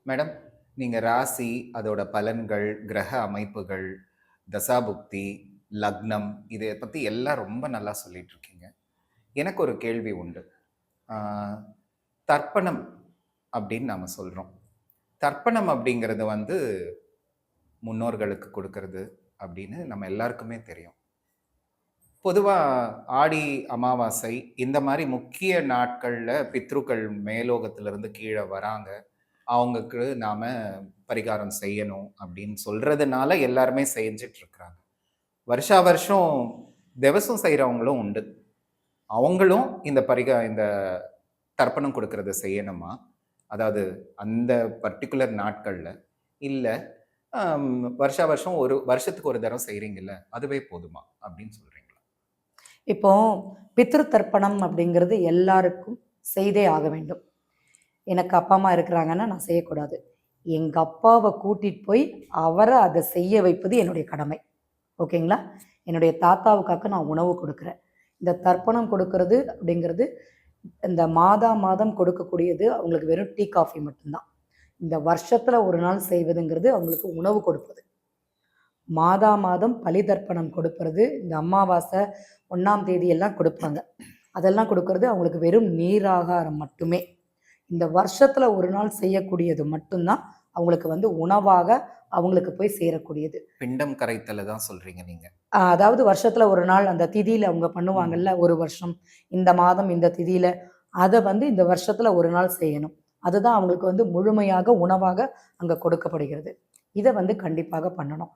Madam, நீங்க ராசி, அதோட பலன்கள், கிரக அமைப்புகள், தசாபுக்தி, லக்னம் இத பத்தி எல்லாம் ரொம்ப நல்லா சொல்லிட்டு இருக்கீங்க. எனக்கு ஒரு கேள்வி உண்டு. ஆ தர்ப்பணம் அப்படின்னு நாம சொல்றோம். தர்ப்பணம் அப்படிங்கிறது வந்து முன்னோர்களுக்கு கொடுக்கறது அப்படின்னு நம்ம எல்லாருக்குமே தெரியும். பொதுவா ஆடி அமாவாசை இந்த மாரி முக்கிய நாட்கள்ல பித்ருக்கள் மேலோகத்திலிருந்து கீழ வராங்க. அவங்களுக்கு நாம பரிகாரம் செய்யணும் அப்படின்னு சொல்றதுனால எல்லாருமே செஞ்சுட்டு இருக்கிறாங்க. வருஷா வருஷம் திவசம் செய்றவங்களும் உண்டு. அவங்களும் இந்த தர்ப்பணம் கொடுக்கறத செய்யணுமா? அதாவது அந்த பர்ட்டிகுலர் நாட்கள்ல, இல்ல அம் வருஷா வருஷம் ஒரு வருஷத்துக்கு ஒரு தடவ செய்றீங்கல்ல, அதுவே போதுமா? அப்படின்னு சொல்றீங்களா? இப்போ பித்ரு தர்ப்பணம் அப்படிங்கிறது எல்லாருக்கும் செய்தே ஆக வேண்டும். எனக்கு அப்பா அம்மா இருக்கிறாங்கன்னா நான் செய்யக்கூடாது. எங்க அப்பாவை கூட்டிட்டு போய் அவரை அதை செய்ய வைப்பது என்னுடைய கடமை. ஓகேங்களா? என்னுடைய தாத்தாவுக்காக நான் உணவு கொடுக்குறேன். இந்த தர்ப்பணம் கொடுக்கறது அப்படிங்கிறது இந்த மாதா மாதம் கொடுக்கக்கூடியது அவங்களுக்கு வெறும் டீ காஃபி மட்டும்தான். இந்த வருஷத்துல ஒரு நாள் செய்வதுங்கிறது அவங்களுக்கு உணவு கொடுப்பது. மாதா மாதம் பலி தர்ப்பணம் கொடுப்பது இந்த அமாவாசை 1ஆம் தேதி எல்லாம் கொடுப்பாங்க. அதெல்லாம் கொடுக்கறது அவங்களுக்கு வெறும் நீராகாரம் மட்டுமே. இந்த வருஷத்துல ஒரு நாள் செய்யக்கூடியது மட்டும்தான் அவங்களுக்கு வந்து உணவாக அவங்களுக்கு போய் சேரக்கூடியது. பிண்டம் கரைத்தல தான் சொல்றீங்க நீங்க. அதாவது வருஷத்துல ஒரு நாள் அந்த திதியில அவங்க ம். பண்ணுவாங்கல்ல, ஒரு வருஷம் இந்த மாதம் இந்த திதியில அத வந்து இந்த வருஷத்துல ஒரு நாள் செய்யணும். அதுதான் அவங்களுக்கு வந்து முழுமையாக உணவாக அங்க கொடுக்கப்படுகிறது. இத வந்து கண்டிப்பாக பண்ணணும்.